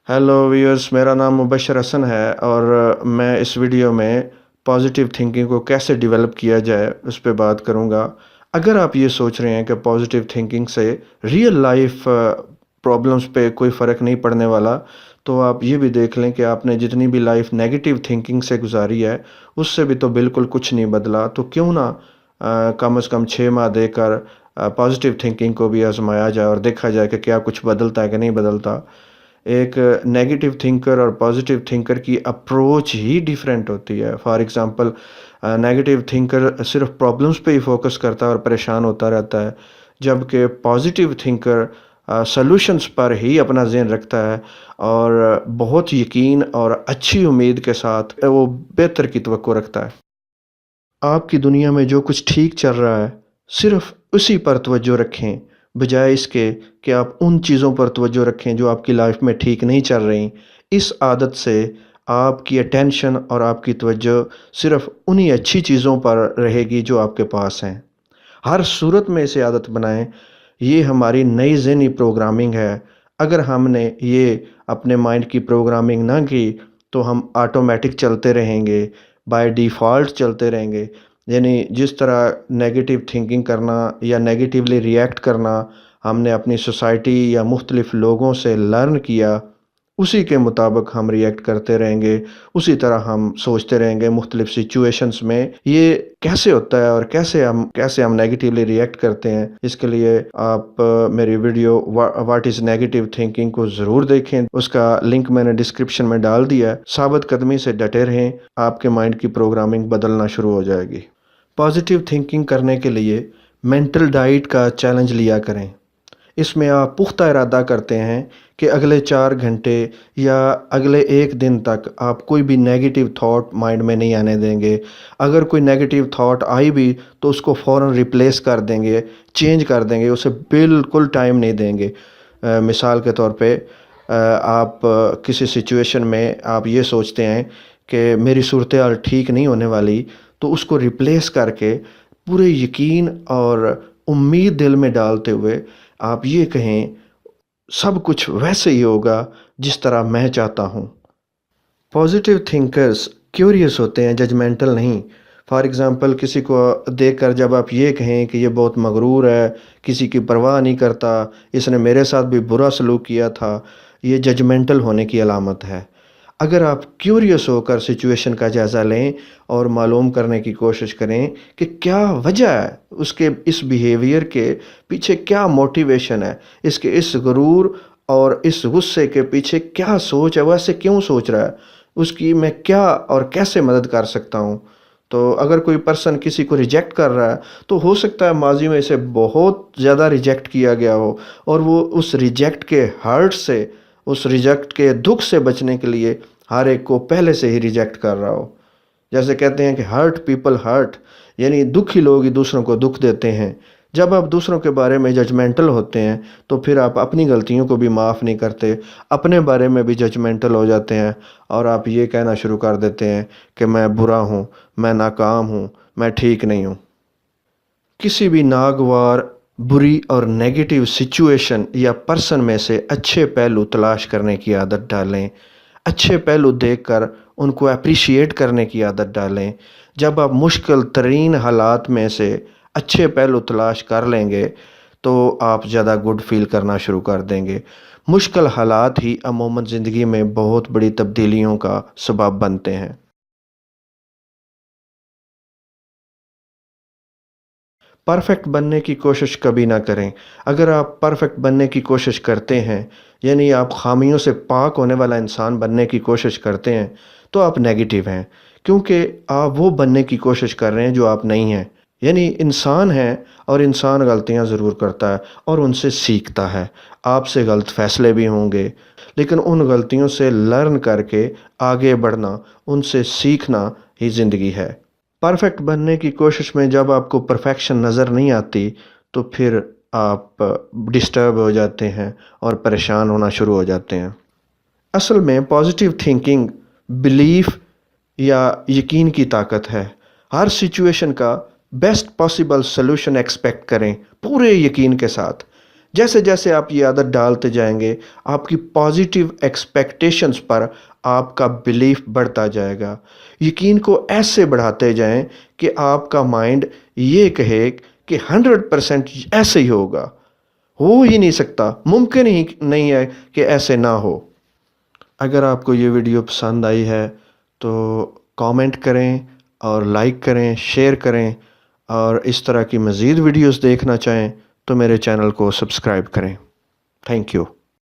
Hello viewers, मेरा नाम मुबशर हसन है और मैं इस वीडियो में पॉजिटिव थिंकिंग को कैसे डेवलप किया जाए उस पे बात करूँगा। अगर आप ये सोच रहे हैं कि पॉजिटिव थिंकिंग से रियल लाइफ प्रॉब्लम्स पे कोई फ़र्क नहीं पड़ने वाला, तो आप ये भी देख लें कि आपने जितनी भी लाइफ नेगेटिव थिंकिंग से गुजारी है, उससे भी तो बिल्कुल कुछ नहीं बदला। तो क्यों ना कम से कम 6 माह देकर पॉजिटिव थिंकिंग को भी आजमाया जाए और देखा जाए कि क्या कुछ बदलता है कि नहीं बदलता। एक नेगेटिव थिंकर और पॉजिटिव थिंकर की अप्रोच ही डिफरेंट होती है। फॉर एग्जांपल, नेगेटिव थिंकर सिर्फ प्रॉब्लम्स पे ही फोकस करता है और परेशान होता रहता है, जबकि पॉजिटिव थिंकर सॉल्यूशंस पर ही अपना ज़हन रखता है और बहुत यकीन और अच्छी उम्मीद के साथ वो बेहतर की तवक्को रखता है। आपकी दुनिया में जो कुछ ठीक चल रहा है, सिर्फ उसी पर तवज्जो रखें, बजाय इसके कि आप उन चीज़ों पर तवज्जो रखें जो आपकी लाइफ में ठीक नहीं चल रही। इस आदत से आपकी अटेंशन और आपकी तवज्जो सिर्फ उन्हीं अच्छी चीज़ों पर रहेगी जो आपके पास हैं। हर सूरत में इसे आदत बनाएं। ये हमारी नई ज़हनी प्रोग्रामिंग है। अगर हमने ये अपने माइंड की प्रोग्रामिंग ना की, तो हम ऑटोमेटिक चलते रहेंगे, बाय डिफ़ॉल्ट चलते रहेंगे। यानी जिस तरह नेगेटिव थिंकिंग करना या नेगेटिवली रिएक्ट करना हमने अपनी सोसाइटी या मुख्तलिफ लोगों से लर्न किया, उसी के मुताबिक हम रिएक्ट करते रहेंगे, उसी तरह हम सोचते रहेंगे मुख्तलिफ सिचुएशंस में। ये कैसे होता है और कैसे हम नेगेटिवली रिएक्ट करते हैं, इसके लिए आप मेरी video what is negative thinking को ज़रूर देखें। उसका लिंक मैंने डिस्क्रिप्शन में डाल दिया है। साबित कदमी से डटे रहें, आपके माइंड की प्रोग्रामिंग बदलना शुरू हो जाएगी। पॉजिटिव थिंकिंग करने के लिए मेंटल डाइट का चैलेंज लिया करें। इसमें आप पुख्ता इरादा करते हैं कि अगले 4 घंटे या अगले 1 दिन तक आप कोई भी नेगेटिव थॉट माइंड में नहीं आने देंगे। अगर कोई नेगेटिव थॉट आई भी तो उसको फ़ौरन रिप्लेस कर देंगे, चेंज कर देंगे, उसे बिल्कुल टाइम नहीं देंगे। मिसाल के तौर पे आप किसी सिचुएशन में आप ये सोचते हैं कि मेरी सूरत हाल ठीक नहीं होने वाली, तो उसको रिप्लेस करके पूरे यकीन और उम्मीद दिल में डालते हुए आप ये कहें, सब कुछ वैसे ही होगा जिस तरह मैं चाहता हूँ। पॉजिटिव थिंकर्स क्यूरियस होते हैं, जजमेंटल नहीं। फॉर एग्ज़ाम्पल, किसी को देखकर जब आप ये कहें कि ये बहुत मगरूर है, किसी की परवाह नहीं करता, इसने मेरे साथ भी बुरा सलूक किया था, ये जजमेंटल होने की अलामत है। अगर आप क्यूरियस होकर सिचुएशन का जायज़ा लें और मालूम करने की कोशिश करें कि क्या वजह है उसके इस बिहेवियर के पीछे, क्या मोटिवेशन है, इसके इस गुरूर और इस गुस्से के पीछे क्या सोच है, वैसे क्यों सोच रहा है, उसकी मैं क्या और कैसे मदद कर सकता हूँ। तो अगर कोई पर्सन किसी को रिजेक्ट कर रहा है, तो हो सकता है माजी में इसे बहुत ज़्यादा रिजेक्ट किया गया हो और वो उस रिजेक्ट के हर्ट से, उस रिजेक्ट के दुख से बचने के लिए हर एक को पहले से ही रिजेक्ट कर रहा हो। जैसे कहते हैं कि हर्ट पीपल हर्ट, यानी दुखी लोग ही दूसरों को दुख देते हैं। जब आप दूसरों के बारे में जजमेंटल होते हैं, तो फिर आप अपनी गलतियों को भी माफ़ नहीं करते, अपने बारे में भी जजमेंटल हो जाते हैं और आप ये कहना शुरू कर देते हैं कि मैं बुरा हूँ, मैं नाकाम हूँ, मैं ठीक नहीं हूँ। किसी भी नागवार, बुरी और नेगेटिव सिचुएशन या पर्सन में से अच्छे पहलू तलाश करने की आदत डालें। अच्छे पहलू देखकर उनको अप्रिशिएट करने की आदत डालें। जब आप मुश्किल तरीन हालात में से अच्छे पहलू तलाश कर लेंगे, तो आप ज़्यादा गुड फील करना शुरू कर देंगे। मुश्किल हालात ही अमूमन ज़िंदगी में बहुत बड़ी तब्दीलियों का सबब बनते हैं। परफेक्ट बनने की कोशिश कभी ना करें। अगर आप परफेक्ट बनने की कोशिश करते हैं, यानी आप खामियों से पाक होने वाला इंसान बनने की कोशिश करते हैं, तो आप नेगेटिव हैं, क्योंकि आप वो बनने की कोशिश कर रहे हैं जो आप नहीं हैं। यानी इंसान है और इंसान गलतियां ज़रूर करता है और उनसे सीखता है। आपसे गलत फैसले भी होंगे, लेकिन उन गलतियों से लर्न करके आगे बढ़ना, उनसे सीखना ही ज़िंदगी है। परफेक्ट बनने की कोशिश में जब आपको परफेक्शन नज़र नहीं आती, तो फिर आप डिस्टर्ब हो जाते हैं और परेशान होना शुरू हो जाते हैं। असल में पॉजिटिव थिंकिंग बिलीफ या यकीन की ताकत है। हर सिचुएशन का बेस्ट पॉसिबल सॉल्यूशन एक्सपेक्ट करें पूरे यकीन के साथ। جیسے جیسے آپ یہ عادت ڈالتے جائیں گے آپ کی پازیٹیو ایکسپیکٹیشنز پر آپ کا بلیف بڑھتا جائے گا. یقین کو ایسے بڑھاتے جائیں کہ آپ کا مائنڈ یہ کہے کہ 100% ایسے ہی ہوگا. ہو ہی نہیں سکتا، ممکن ہی نہیں ہے کہ ایسے نہ ہو. اگر آپ کو یہ ویڈیو پسند آئی ہے تو کامنٹ کریں اور لائک کریں، شیئر کریں، اور اس طرح کی مزید ویڈیوز دیکھنا چاہیں تو میرے چینل کو سبسکرائب کریں. Thank you.